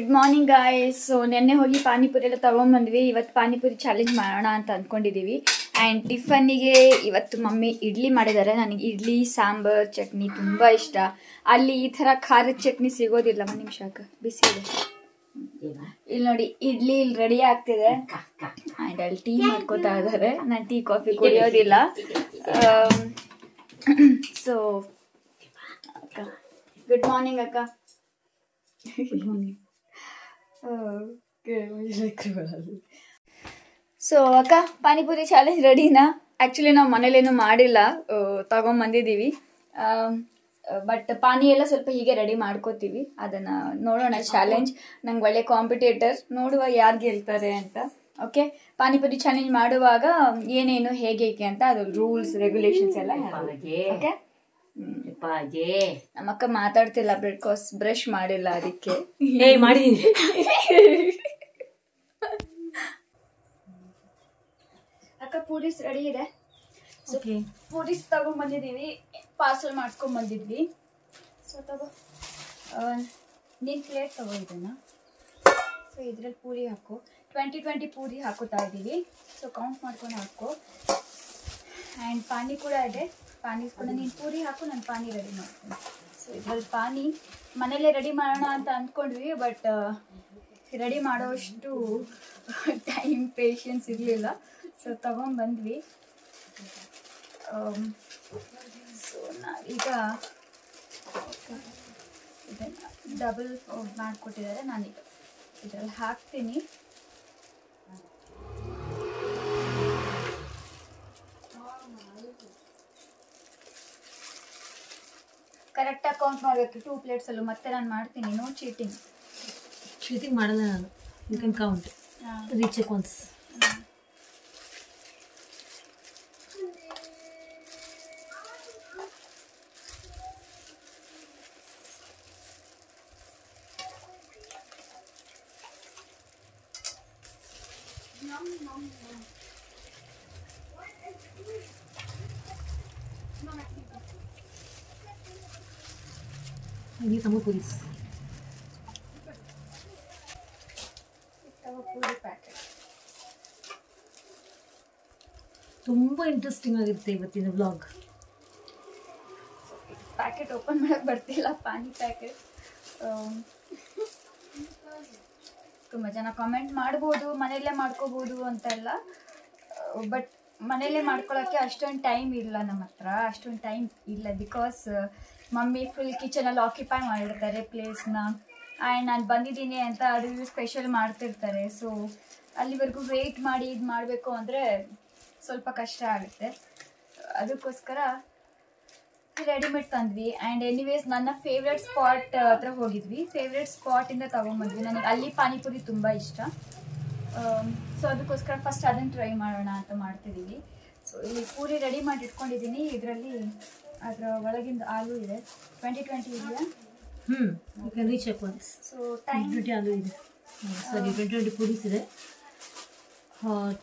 Good morning guys. So ನೆನ್ನೆ ಹೋಗಿ ಪಾನಿಪುರಿ ಎಲ್ಲ ತೊಗೊಂಬಂದ್ವಿ. ಇವತ್ತು ಪಾನಿಪುರಿ ಚಾಲೆಂಜ್ ಮಾಡೋಣ ಅಂತ ಅಂದ್ಕೊಂಡಿದ್ದೀವಿ. ಆ್ಯಂಡ್ ಟಿಫನ್ನಿಗೆ ಇವತ್ತು ಮಮ್ಮಿ ಇಡ್ಲಿ ಮಾಡಿದ್ದಾರೆ. ನನಗೆ ಇಡ್ಲಿ ಸಾಂಬಾರ್ ಚಟ್ನಿ ತುಂಬ ಇಷ್ಟ. ಅಲ್ಲಿ ಈ ಥರ ಖಾರದ ಚಟ್ನಿ ಸಿಗೋದಿಲ್ಲ. ಒಂದು ನಿಮಿಷ ಅಕ್ಕ, ಬಿಸಿ ಇದೆ. ಇಲ್ಲಿ ನೋಡಿ, ಇಡ್ಲಿ ಇಲ್ಲಿ ರೆಡಿ ಆಗ್ತಿದೆ. ಆ್ಯಂಡ್ ಅಲ್ಲಿ ಟೀ ಮಾಡ್ಕೋತಾ ಇದ್ದಾರೆ. ನಾನು ಟೀ ಕಾಫಿ ಕುಡಿಯೋದಿಲ್ಲ. ಸೊ ಅಕ್ಕ, ಗುಡ್ ಮಾರ್ನಿಂಗ್ ಅಕ್ಕ. Good morning. ಸೊ ಅಕ್ಕ, ಪಾನಿಪುರಿ ಚಾಲೆಂಜ್ ರೆಡಿನಾ? ಆ್ಯಕ್ಚುಲಿ ನಾವು ಮನೇಲೇನು ಮಾಡಿಲ್ಲ, ತಗೊಂಬಂದಿದ್ದೀವಿ. ಬಟ್ ಪಾನಿ ಎಲ್ಲ ಸ್ವಲ್ಪ ಹೀಗೆ ರೆಡಿ ಮಾಡ್ಕೋತೀವಿ. ಅದನ್ನು ನೋಡೋಣ. ಚಾಲೆಂಜ್ ನಂಗೆ ಒಳ್ಳೆ ಕಾಂಪಿಟೇಟರ್, ನೋಡುವ ಯಾರು ಗೆಲ್ತಾರೆ ಅಂತ. ಓಕೆ, ಪಾನಿಪುರಿ ಚಾಲೆಂಜ್ ಮಾಡುವಾಗ ಏನೇನು ಹೇಗೆ ಅಂತ ಅದು ರೂಲ್ಸ್ ರೆಗ್ಯುಲೇಷನ್ಸ್ ಎಲ್ಲ. ಓಕೆ, ನಮ್ಮಕ್ಕ ಮಾತಾಡ್ತಿಲ್ಲ ಬಿಕಾಸ್ ಬ್ರಷ್ ಮಾಡಿಲ್ಲ, ಅದಕ್ಕೆ. ಅಕ್ಕ, ಪೂರೀಸ್ ರೆಡಿ ಇದೆ. ಸೊ ಪೂರೀಸ್ ತಗೊಂಡ್ಬಂದಿದ್ದೀವಿ, ಪಾರ್ಸಲ್ ಮಾಡಿಸ್ಕೊಂಡ್ ಬಂದಿದ್ವಿ. ಸೊ ತಗೋ, ನೀನು ಪ್ಲೇಟ್ ತಗೋ ಇದನ್ನ. ಸೊ ಇದ್ರಲ್ಲಿ ಪೂರಿ ಹಾಕೋ, 20 ಪೂರಿ ಹಾಕೋತಾ ಇದ್ದೀವಿ. ಸೊ ಕೌಂಟ್ ಮಾಡ್ಕೊಂಡು ಹಾಕೋ. ಆ್ಯಂಡ್ ಪಾನಿ ಕೂಡ ಇದೆ, ಪಾನಿ ಕೂಡ ನೀನು ಪೂರಿ ಹಾಕು, ನಾನು ಪಾನಿ ರೆಡಿ ಮಾಡ್ತೀನಿ. ಸೊ ಇದ್ರಲ್ಲಿ ಪಾನಿ ಮನೇಲೇ ರೆಡಿ ಮಾಡೋಣ ಅಂತ ಅಂದ್ಕೊಂಡ್ವಿ. ಬಟ್ ರೆಡಿ ಮಾಡೋಷ್ಟು ಟೈಮ್ ಪೇಷನ್ಸ್ ಇರಲಿಲ್ಲ. ಸೊ ತಗೊಂಡ್ಬಂದ್ವಿ. ಸೊ ನಾವೀಗ ಇದನ್ನು ಡಬಲ್ ಮಾಡಿಕೊಟ್ಟಿದ್ದಾರೆ. ನಾನೀಗ ಇದರಲ್ಲಿ ಹಾಕ್ತೀನಿ. ಕರೆಕ್ಟಾಗಿ ಕೌಂಟ್ ಮಾಡಬೇಕು 2 ಪ್ಲೇಟ್ಸಲ್ಲೂ. ಮತ್ತೆ ನಾನು ಮಾಡ್ತೀನಿ, ನೋ ಚೀಟಿಂಗ್. ಚೀಟಿಂಗ್ ಮಾಡಲ್ಲ ನಾನು. You can count, recheck once. Some more puris. Puri packet ತುಂಬಾ ಇಂಟ್ರೆಸ್ಟಿಂಗ್ ಆಗಿರುತ್ತೆ ಇವತ್ತಿನ ವ್ಲಾಗ್. ಪ್ಯಾಕೆಟ್ ಓಪನ್ ಮಾಡಕ್ಕೆ ಬರ್ತಿಲ್ಲ, ಪಾನಿ ಪ್ಯಾಕೆಟ್. ತುಂಬ ಜನ ಕಾಮೆಂಟ್ ಮಾಡ್ಬೋದು, ಮನೆಯಲ್ಲೇ ಮಾಡ್ಕೋಬೋದು ಅಂತೆಲ್ಲ. ಬಟ್ ಮನೆಯಲ್ಲೇ ಮಾಡ್ಕೊಳ್ಳೋಕ್ಕೆ ಅಷ್ಟೊಂದು ಟೈಮ್ ಇಲ್ಲ ನಮ್ಮ ಹತ್ರ, ಅಷ್ಟೊಂದು ಟೈಮ್ ಇಲ್ಲ. ಬಿಕಾಸ್ ಮಮ್ಮಿ ಫುಲ್ ಕಿಚನಲ್ಲಿ ಆಕ್ಯುಪೈ ಮಾಡಿರ್ತಾರೆ ಪ್ಲೇಸ್ನ. ಆ್ಯಂಡ್ ನಾನು ಬಂದಿದ್ದೀನಿ ಅಂತ ಅದು ಸ್ಪೆಷಲ್ ಮಾಡ್ತಿರ್ತಾರೆ. ಸೊ ಅಲ್ಲಿವರೆಗೂ ವೆಯ್ಟ್ ಮಾಡಿ ಇದು ಮಾಡಬೇಕು ಅಂದರೆ ಸ್ವಲ್ಪ ಕಷ್ಟ ಆಗುತ್ತೆ. ಅದಕ್ಕೋಸ್ಕರ ರೆಡಿಮೇಡ್ ತಂದ್ವಿ. ಆ್ಯಂಡ್ ಎನಿವೇಸ್ ನನ್ನ ಫೇವ್ರೆಟ್ ಸ್ಪಾಟ್ ಹತ್ರ ಹೋಗಿದ್ವಿ. ಫೇವ್ರೆಟ್ ಸ್ಪಾಟಿಂದ ತೊಗೊಂಬಂದ್ವಿ. ನನಗೆ ಅಲ್ಲಿ ಪಾನಿಪುರಿ ತುಂಬ ಇಷ್ಟ. ಸೊ ಅದಕ್ಕೋಸ್ಕರ ಫಸ್ಟ್ ಅದನ್ನು ಟ್ರೈ ಮಾಡೋಣ ಅಂತ ಮಾಡ್ತಿದ್ದೀವಿ. ಸೊ ಇಲ್ಲಿ ಪೂರಿ ರೆಡಿ ಮಾಡಿ ಇಟ್ಕೊಂಡಿದ್ದೀನಿ. ಇದರಲ್ಲಿ ಅದರ ಒಳಗಿಂದ ಆಲೂ ಇದೆ. 20 ಇದೆಯಾ? You can recheck once. So time 20 ಆಲೂ ಇದೆ. ಸರಿ, 20 ಪೂರೀಸ್ ಇದೆ.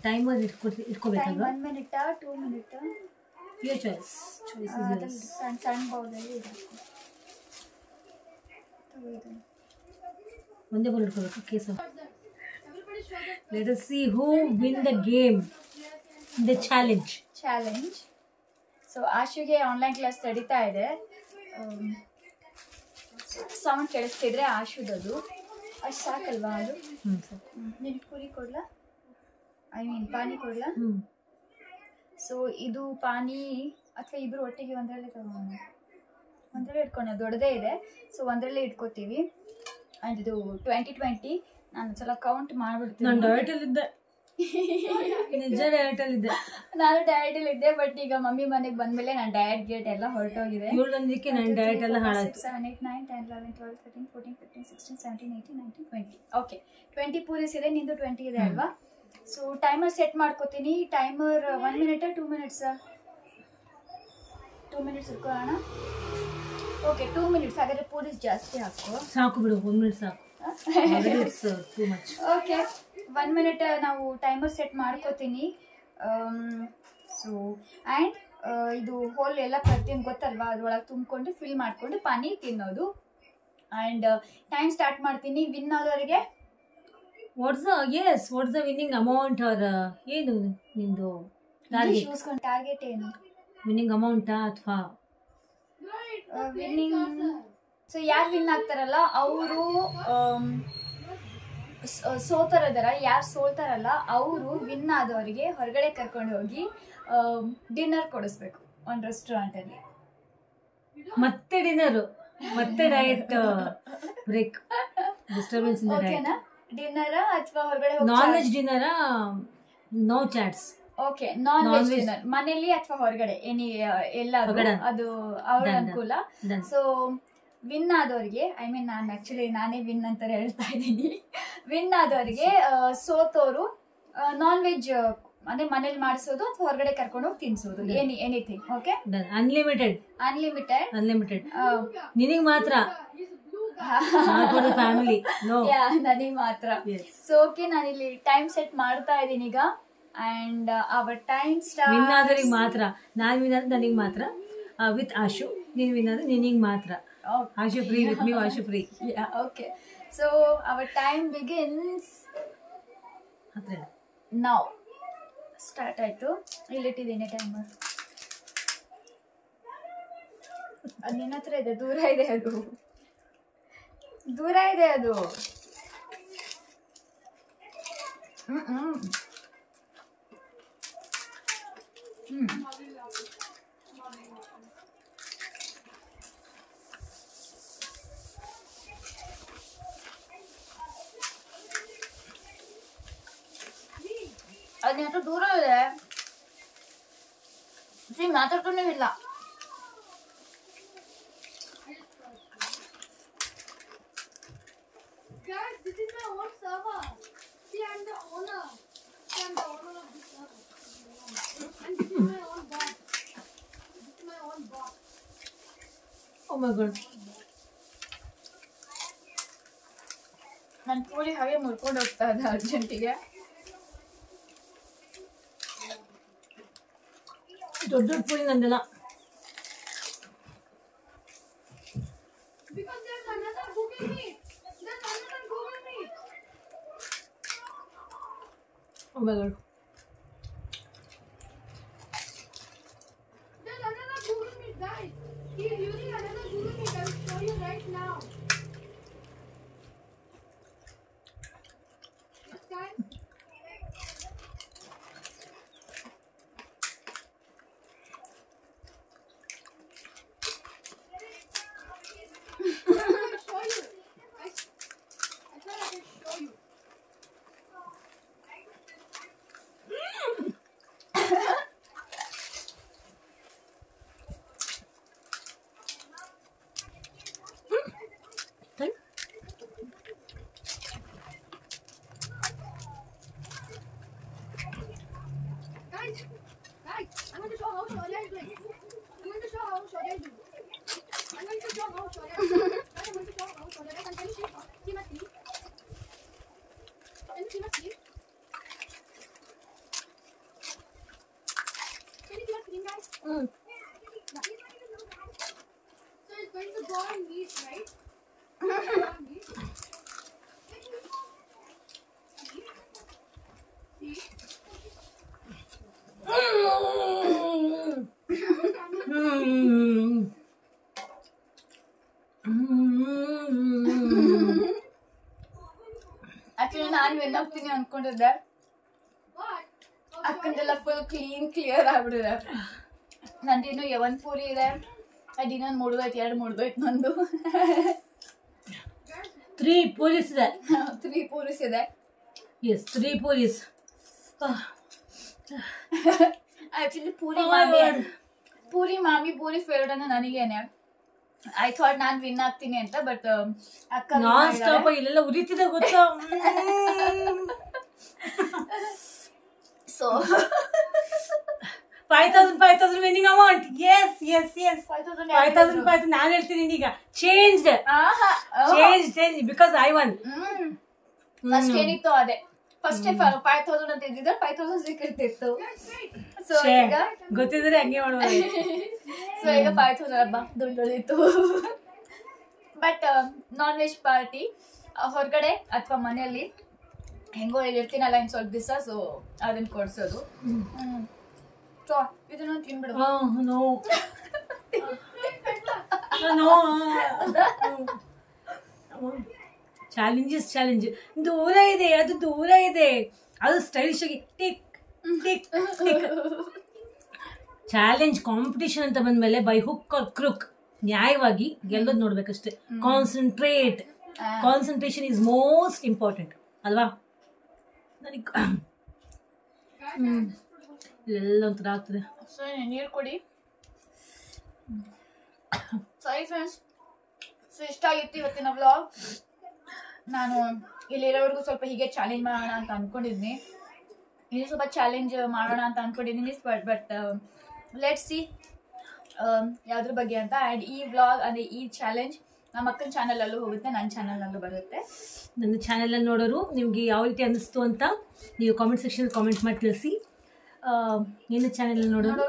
ಟೈಮರ್ ಇಟ್ಕೋಬೇಕಲ್ವಾ? 1 ಮಿನಿಟಾ 2 ಮಿನಿಟಾ? Your choice. ಸಣ್ಣ ಬೌಲಲ್ಲಿ ಇದೆ. ಒಂದೇ ಬೌಲ್ ಇಟ್ಕೋಬೇಕು. ಕೇಸ. Let us see who win the game, the challenge. So ಆಶುಗೆ ಆನ್ಲೈನ್ ಕ್ಲಾಸ್ ನಡೀತಾ ಇದೆ. ಸೌಂಡ್ ಕೇಳಿಸ್ತಿದ್ರೆ ಆಶುದದು. ಅಷ್ಟು ಸಾಕಲ್ವಾ ಅದು? ನಿನಗೆ ಪೂರಿ ಕೊಡ್ಲಾ? ಪಾನಿ ಕೊಡ್ಲಾ? ಸೊ ಇದು ಪಾನಿ ಅಥವಾ ಇಬ್ಬರು ಒಟ್ಟಿಗೆ ಒಂದರಲ್ಲೇ ತಗೋಣ. ಒಂದರಲ್ಲೇ ಇಟ್ಕೊಳ್ಳೋಣ, ದೊಡ್ಡದೇ ಇದೆ. ಸೊ ಒಂದರಲ್ಲೇ ಇಟ್ಕೋತೀವಿ. ಆ್ಯಂಡ್ ಇದು 20 ನಾನು ಸಲ ಕೌಂಟ್ ಮಾಡ್ಬಿಡ್ತೀನಿ. ನಾನು ಡಯಟಲ್ಲಿದ್ದೆ, ನಿಜ ಡಯಟಲ್ಲಿದ್ದೆ. ನಾನು ಡಯಟಲ್ಲಿದ್ದೆ. ಬಟ್ ಈಗ ಮಮ್ಮಿ ಮನೆಗೆ ಬಂದಮೇಲೆ ನಾನು ಡಯಟ್ ಎಲ್ಲ ಹೊರಟೋಗಿದೆ. ಇವಳೊಂದಕ್ಕೆ ನನ್ನ ಡಯಟ್ ಎಲ್ಲ ಹಾಳಾಯ್ತು. 7, 8, 9, 10, 11, 12, 13, 14, 15, 16, 17, 18, 19, 20. ಓಕೆ, 20 ಪೂರೀಸ್ ಇದೆ. ನಿಂದು 20 ಇದೆ ಅಲ್ವಾ? ಸೊ ಟೈಮರ್ ಸೆಟ್ ಮಾಡ್ಕೋತೀನಿ. ಟೈಮರ್ 1 ಮಿನಿಟಾ 2 ಮಿನಿಟ್ಸಾ? 2 ಮಿನಿಟ್ಸ್ ಇಟ್ಕೊಳ್ಳೋಣ. Okay, 2 minutes. ಹಾಗಾದ್ರೆ ಪೂರೀಸ್ ಜಾಸ್ತಿ ಹಾಕೋ. ಸಾಕು ಬಿಡು, 1 ಮಿನಿಟ್ ಸಾಕು. ಓಕೆ, 1 ಮಿನಿಟ್ ನಾವು ಟೈಮರ್ ಸೆಟ್ ಮಾಡ್ಕೋತೀನಿ. ಸೊ ಆ್ಯಂಡ್ ಇದು ಹೋಲ್ ಎಲ್ಲ ಪ್ರತಿಯೊಂದು ಗೊತ್ತಲ್ವಾ, ಅದ್ರೊಳಗೆ ತುಂಬಿಕೊಂಡು ಫಿಲ್ ಮಾಡಿಕೊಂಡು ಪಾನಿ ತಿನ್ನೋದು. ಆ್ಯಂಡ್ ಟೈಮ್ ಸ್ಟಾರ್ಟ್ ಮಾಡ್ತೀನಿ. ವಿನ್ ಆದವರಿಗೆ what's the winning amount are ಏನು ನಿಂದು ಟಾರ್ಗೆಟ್ ಏನು? ವಿನ್ನಿಂಗ್ ಅಮೌಂಟಾ ಅಥವಾ ವಿನ್ನಿಂಗ್? ಸೊ ಯಾರು ವಿನ್ ಆಗ್ತಾರಲ್ಲ ಅವರು ಸೋತಾರದಾರ, ಯಾರು ಸೋಲ್ತಾರಲ್ಲ ಅವರು ವಿನ್ ಆದವರಿಗೆ ಹೊರಗಡೆ ಕರ್ಕೊಂಡು ಹೋಗಿ ಡಿನ್ನರ್ ಕೊಡಿಸ್ಬೇಕು ಒಂದು ರೆಸ್ಟೋರೆಂಟಲ್ಲಿ. ಮತ್ತೆ ಡಿನ್ನರು, ಮತ್ತೆ diet break, disturbance in the diet. ಓಕೆನಾ? ಡಿನ್ನರ್ ಅಥವಾ ಹೊರಗಡೆ non veg dinner, no chaats. Okay, non veg dinner ಮನೇಲಿ ಅಥವಾ ಹೊರಗಡೆ ಎಲ್ಲಾದ್ರೂ, ಅದು ಅವ್ರ ಅನುಕೂಲ. ಸೊ ವಿನ್ ಆದವರಿಗೆ, ನಾನೇ ವಿನ್ ಅಂತ ಹೇಳ್ತಾ ಇದ್ದೀನಿ, ವಿನ್ ಆದವರಿಗೆ ಸೋತೋರು ನಾನ್ ವೆಜ್ ಅಂದ್ರೆ ಮನೇಲಿ ಮಾಡಿಸೋದು ಅಥವಾ ಹೊರಗಡೆ ಕರ್ಕೊಂಡು ಹೋಗಿ ತಿನ್ಸೋದು, ಎನಿಥಿಂಗ್. ಓಕೆ, ಅನ್ಲಿಮಿಟೆಡ್ ನಿನಗೆ ಮಾತ್ರ, ಫ್ಯಾಮಿಲಿ ನನಗೆ ಮಾತ್ರ. ಸೊ ಓಕೆ, ನಾನಿಲ್ಲಿ ಟೈಮ್ ಸೆಟ್ ಮಾಡ್ತಾ ಇದ್ದೀನಿ ಈಗ. And our time start. Win ಆದವರಿಗೆ ಮಾತ್ರ, ನಾನು ವಿನ್ ಆದ್ರೆ ನನಗೆ ಮಾತ್ರ, ವಿತ್ ಆಶು. ನೀನು ವಿನ್ ಆದ್ರೆ ನಿನಗೆ ಮಾತ್ರ. Ashu free with me, Ashu free. Okay, so our time begins now. Start ಆಯ್ತು. ಇಲ್ಲಿಟ್ಟಿದ್ದೀನಿ ಟೈಮರ್. ಅದು ನಿನ್ನ ಹತ್ರ ಇದೆ, ದೂರ ಇದೆ ಅದು. ಅದೇನೋ ದೂರ ಇದೆ, ಮಾತಾಡ್ತಾನೆ ಇಲ್ಲ. Guys, this is my own server. See, I'm the owner. See, I'm the owner of this server. And this is my own bot. This is my own bot. Oh my god. ನನ್ನ ಪೂರಿ ಹಾಗೆ ಮುರ್ಕೊಂಡು ಹೋಗ್ತಾ ಇದೆ ಅರ್ಜೆಂಟಿಗೆ. ದೊಡ್ಡ puri ನಂದಲ್ಲ. Because there's another Google Meet. There's another Google Meet. Oh my god. There's another Google Meet, guys. He's using another Google Meet. I will show you right now. This time. Guys, I'm going to show how Shaurya is doing. I'm going to show how Shaurya is doing. I'm going to show how Shaurya is doing. I'm going to show how Shaurya is doing. Can you see my screen? Can you see my screen? Can you see my screen, guys? Yeah. So it's going to go on meet, right? Go on meet. See? Actually ನಾನು win ಆಗ್ತೀನಿ ಅನ್ಕೊಂಡಿದ್ದೆ, ಅಕ್ಕಂದೆಲ್ಲ full clear ಆಗ್ಬಿಡಿದೆ. ನಂದಿನ್ನು ಒಂದು ಪೂರಿ ಇದೆ, ಅದು ಇನ್ನೊಂದು ಮುಡ್ದೋಯ್ತು, 2 ಮುಡ್ದೋಯ್ತು ನಂದು. 3 ಪೂರೀಸ್ ಇದೆ. 3 ಪೂರೀಸ್ ಇದೆ. ಎಸ್, 3 ಪೂರೀಸ್. ಆಕ್ಚುಲಿ ಪೂರಿ ಮಾಮಿ ಫೇವ್ರೇಟ್ ಅಂದ್ರೆ ನನಗೇನೆ. ಐ ಥಾಟ್ ನಾನು ವಿನ್ ಆಗ್ತೀನಿ ಅಂತ, ಬಟ್ ಅಕ್ಕ ನಾನ್ ಸ್ಟಾಪ್ ಇಲ್ಲೆಲ್ಲ ಉರಿತಿದೆ ಗೊತ್ತಾ. So 5,000 winning amount. Yes yes yes, 5,000 ನಾನು ಹೇಳ್ತೀನಿ ಈಗ. Change because I won. First ಏನಿತ್ತು ಅದೇ, ಫಸ್ಟ್ 5,000 ಅಂತ ಇದ್ದಿದ್ರೆ 5,000 ಸಿಕ್ಕಿರ್ತಿತ್ತು. ಸೊ ಈಗ ಗೊತ್ತಿದ್ರೆ ಹಂಗೆ ಮಾಡ್ಬೋದು. ಸೊ ಈಗ 5,000 ಹಬ್ಬ ದುಡ್ಡು ಉಳಿತು. ಬಟ್ ನಾನ್ ವೆಜ್ ಪಾರ್ಟಿ ಹೊರಗಡೆ ಅಥವಾ ಮನೆಯಲ್ಲಿ ಹೆಂಗೋ ಇಲ್ಲಿ ಇರ್ತೀನಲ್ಲ ಇನ್ನು ಸ್ವಲ್ಪ ದಿವಸ, ಸೊ ಅದನ್ನ ಕೊಡ್ಸೋದು. ಸೊ ಇದನ್ನ ತಿನ್ಬಿಡು. ಚಾಲೆಂಜ್ ದೂರ ಇದೆ, ಅದು ದೂರ ಇದೆ, ಅದು ಸ್ಟೈಲಿಶ್ ಆಗಿ tick tick tick. Challenge competition ಅಂತ ಬಂದ್ಮೇಲೆ ಬೈ ಹುಕ್ ಆರ್ ಕ್ರುಕ್ ನ್ಯಾಯವಾಗಿ ಗೆಲ್ಲೋದು ನೋಡ್ಬೇಕಷ್ಟೇ. ಕಾನ್ಸಂಟ್ರೇಷನ್ ಇಸ್ ಮೋಸ್ಟ್ ಇಂಪಾರ್ಟೆಂಟ್ ಅಲ್ವಾ? ನನಗೆ ಎಲ್ಲ ಒಂಥರ ಆಗ್ತದೆ. ಸೊ ನೀರು ಕುಡಿ. ಸರಿ ಫ್ರೆಂಡ್ಸ್, ಸೊ ಇಷ್ಟ ಆಗಿತ್ತು ಇವತ್ತಿನ ವ್ಲಾಗ್. ನಾನು ಇಲ್ಲಿರೋವರೆಗೂ ಸ್ವಲ್ಪ ಹೀಗೆ ಚಾಲೆಂಜ್ ಮಾಡೋಣ ಅಂತ ಅನ್ಕೊಂಡಿದ್ನಿ, ಇನ್ನೂ ಸ್ವಲ್ಪ ಚಾಲೆಂಜ್ ಮಾಡೋಣ ಅಂತ ಅನ್ಕೊಂಡಿದ್ದೀನಿ. ಬಟ್ ಲೆಟ್ಸ್ ಸಿ ಯಾವ್ದ್ರ ಬಗ್ಗೆ ಅಂತ. ಆ್ಯಂಡ್ ಈ ವ್ಲಾಗ್ ಅಂದರೆ ಈ ಚಾಲೆಂಜ್ ನಮ್ಮ ಅಕ್ಕನ ಚಾನಲಲ್ಲೂ ಹೋಗುತ್ತೆ, ನನ್ನ ಚಾನಲ್ನಲ್ಲೂ ಬರುತ್ತೆ. ನನ್ನ ಚಾನಲಲ್ಲಿ ನೋಡೋರು ನಿಮಗೆ ಯಾವ ರೀತಿ ಅನ್ನಿಸ್ತು ಅಂತ ನೀವು ಕಾಮೆಂಟ್ ಸೆಕ್ಷನ್ ಕಾಮೆಂಟ್ ಮಾಡಿ ತಿಳಿಸಿ. ಏನು ಚಾನಲಲ್ಲಿ ನೋಡೋರು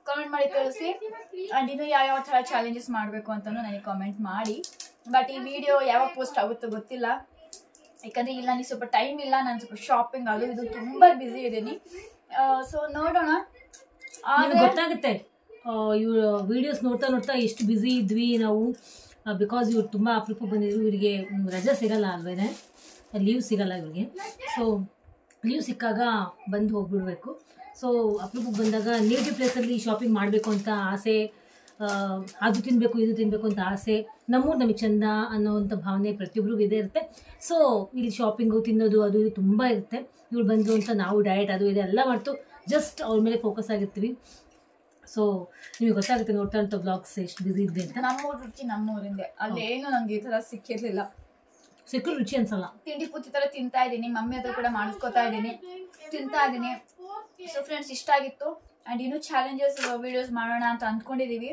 ಕಾಮೆಂಟ್ ಮಾಡಿ ತಿಳಿಸಿ. ಆ್ಯಂಡ್ ಇನ್ನು ಯಾವ ಥರ ಚಾಲೆಂಜಸ್ ಮಾಡಬೇಕು ಅಂತಲೂ ನನಗೆ ಕಾಮೆಂಟ್ ಮಾಡಿ. ಬಟ್ ಈ ವಿಡಿಯೋ ಯಾವಾಗ ಪೋಸ್ಟ್ ಆಗುತ್ತೋ ಗೊತ್ತಿಲ್ಲ, ಯಾಕಂದರೆ ಇಲ್ಲಿ ನನಗೆ ಸ್ವಲ್ಪ ಟೈಮ್ ಇಲ್ಲ. ನಾನು ಸ್ವಲ್ಪ ಶಾಪಿಂಗ್ ಅದು ಇದು ತುಂಬ ಬ್ಯುಸಿ ಇದ್ದೀನಿ. ಸೊ ನೋಡೋಣ. ಗೊತ್ತಾಗುತ್ತೆ ಇವ್ರು ವಿಡಿಯೋಸ್ ನೋಡ್ತಾ ಎಷ್ಟು ಬ್ಯುಸಿ ಇದ್ವಿ ನಾವು. ಬಿಕಾಸ್ ಇವ್ರು ತುಂಬ ಅಪರೂಪ ಬಂದಿದ್ರು, ಇವರಿಗೆ ರಜೆ ಸಿಗಲ್ಲ ಅಲ್ವೇನೆ, ಲೀವ್ ಸಿಗಲ್ಲ ಇವ್ರಿಗೆ. ಸೊ ಲೀವ್ ಸಿಕ್ಕಾಗ ಬಂದು ಹೋಗ್ಬಿಡ್ಬೇಕು. ಸೊ ಅಪರೂಪಕ್ಕೆ ಬಂದಾಗ ನೇಟಿವ್ ಪ್ಲೇಸಲ್ಲಿ ಶಾಪಿಂಗ್ ಮಾಡಬೇಕು ಅಂತ ಆಸೆ, ಅದು ತಿನ್ನಬೇಕು ಇದು ತಿನ್ನಬೇಕು ಅಂತ ಆಸೆ, ನಮ್ಮೂರು ನಮಗೆ ಚಂದ ಅನ್ನೋವಂಥ ಭಾವನೆ ಪ್ರತಿಯೊಬ್ಬರಿಗೂ ಇದೇ ಇರುತ್ತೆ. ಸೊ ಇಲ್ಲಿ ಶಾಪಿಂಗು ತಿನ್ನೋದು ಅದು ಇದು ತುಂಬ ಇರುತ್ತೆ. ಇವ್ರು ಬಂದರು ಅಂತ ನಾವು ಡಯಟ್ ಅದು ಇದು ಎಲ್ಲ ಮಾಡ್ತು ಜಸ್ಟ್ ಅವ್ರ ಮೇಲೆ ಫೋಕಸ್ ಆಗಿರ್ತೀವಿ. ಸೊ ನಿಮಗೆ ಗೊತ್ತಾಗುತ್ತೆ ನೋಡ್ತಾ ಇರೋಂಥ ಬ್ಲಾಗ್ಸ್ ಎಷ್ಟು ಬ್ಯುಸಿ ಇದೆ ಅಂತ. ನಮ್ಮೂರು ರುಚಿ ನಮ್ಮೂರಿಂದೆ, ಅಲ್ಲೇನು ನಂಗೆ ಈ ಥರ ಸಿಕ್ಕಿರಲಿಲ್ಲ. ಸಿಕ್ಕರು ರುಚಿ ಅನ್ಸಲ್ಲ. ತಿಂಡಿ ಪೂತಿ ಥರ ತಿಂತಾ ಇದ್ದೀನಿ, ಮಮ್ಮಿ ಹತ್ರ ಕೂಡ ಮಾಡಿಸ್ಕೊತಾ ಇದ್ದೀನಿ, ತಿಂತಾ ಇದ್ದೀನಿ. ಸೊ ಫ್ರೆಂಡ್ಸ್ ಇಷ್ಟ ಆಗಿತ್ತು. ಆ್ಯಂಡ್ ಇನ್ನೂ ಚಾಲೆಂಜಸ್ ವಿಡಿಯೋಸ್ ಮಾಡೋಣ ಅಂತ ಅಂದ್ಕೊಂಡಿದ್ದೀವಿ.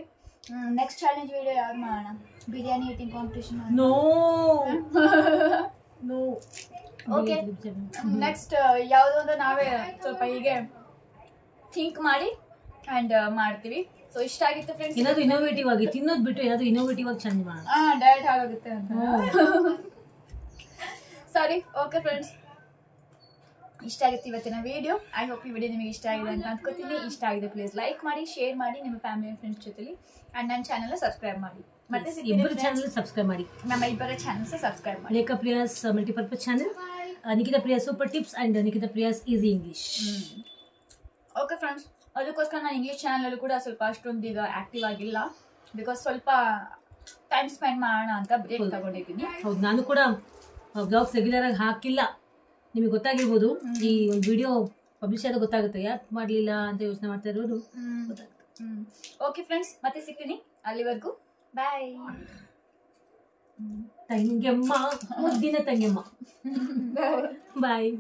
ನೆಕ್ಸ್ಟ್ ಚಾಲೆಂಜ್ ವಿಡಿಯೋ ಯಾವ್ದು ಮಾಡೋಣ? Biryani eating competition. No okay, next ಯಾವುದೋ ಒಂದು ನಾವೇ ಸ್ವಲ್ಪ ಹೀಗೆ ಥಿಂಕ್ ಮಾಡಿ ಆ್ಯಂಡ್ ಮಾಡ್ತೀವಿ. ಸೊ ಇಷ್ಟ ಆಗಿತ್ತು ಫ್ರೆಂಡ್ಸ್. ಏನಾದರೂ ಇನೋವೇಟಿವ್ ಆಗಿ ತಿನ್ನೋದು ಬಿಟ್ಟು ಏನಾದರೂ ಇನೋವೇಟಿವ್ ಆಗಿ ಚೇಂಜ್ ಮಾಡೋಣ. ಡಯಟ್ ಆಗೋಗುತ್ತೆ ಅಂತ. ಸಾರಿ. ಓಕೆ ಫ್ರೆಂಡ್ಸ್, ಇಷ್ಟ ಆಗಿತ್ತು ಇವತ್ತಿನ ವಿಡಿಯೋ. ಐ ಹೋಪ್ ಈ ವಿಡಿಯೋ ನಿಮಗೆ ಇಷ್ಟ ಆಗಿದೆ ಅಂತ ಅನ್ಕೋತೀನಿ. ಇಷ್ಟ ಆಗಿದೆ ಪ್ಲೀಸ್ ಲೈಕ್ ಮಾಡಿ, ಶೇರ್ ಮಾಡಿ ನಿಮ್ಮ ಫ್ಯಾಮಿಲಿ ಆ್ಯಂಡ್ ಫ್ರೆಂಡ್ಸ್ ಜೊತೆಲಿ. ಆ್ಯಂಡ್ ನನ್ನ ಚಾನಲ್ನ ಸಬ್ಸ್ಕ್ರೈಬ್ ಮಾಡಿ. ಮತ್ತೆ ಇಬ್ಬರು ಚಾನಲ್ ಸಬ್ಸ್ಕ್ರೈಬ್ ಮಾಡಿ, ನಮ್ಮ ಇಬ್ಬರ ಚಾನಲ್ಸ್ ಸಬ್ಸ್ಕ್ರೈಬ್ ಮಾಡಿ. Lekha Priya's multipurpose channel, Nikhita Priya's super tips and Nikhita Priya's easy English. Okay friends, ಅದಕ್ಕೋಸ್ಕರ ನಾನು ಇಂಗ್ಲೀಷ್ ಚಾನಲಲ್ಲೂ ಕೂಡ ಸ್ವಲ್ಪ ಅಷ್ಟೊಂದು ಈಗ ಆ್ಯಕ್ಟಿವ್ ಆಗಿಲ್ಲ, ಬಿಕಾಸ್ ಸ್ವಲ್ಪ ಟೈಮ್ ಸ್ಪೆಂಡ್ ಮಾಡೋಣ ಅಂತ ಬ್ರೇಕ್ ತಗೊಂಡಿದ್ದೀನಿ. ಹೌದು, ನಾನು ಕೂಡ ಬ್ಲಾಗ್ಸ್ ರೆಗ್ಯುಲರ್ ಆಗಿ ಹಾಕಿಲ್ಲ. ನಿಮಗೆ ಗೊತ್ತಾಗಿರ್ಬೋದು, ಈ ಒಂದು ವಿಡಿಯೋ ಪಬ್ಲಿಷ್ ಆದಾಗ ಗೊತ್ತಾಗುತ್ತೆ ಯಾಕೆ ಮಾಡಲಿಲ್ಲ ಅಂತ ಯೋಚನೆ ಮಾಡ್ತಾ ಇರೋದು. ಓಕೆ ಫ್ರೆಂಡ್ಸ್, ಮತ್ತೆ ಸಿಗ್ತೀನಿ. ಅಲ್ಲಿವರೆಗೂ ಬಾಯ್. ತಂಗೆಮ್ಮ, ಮುದ್ದಿನ ತಂಗೆಮ್ಮ, ಬಾಯ್.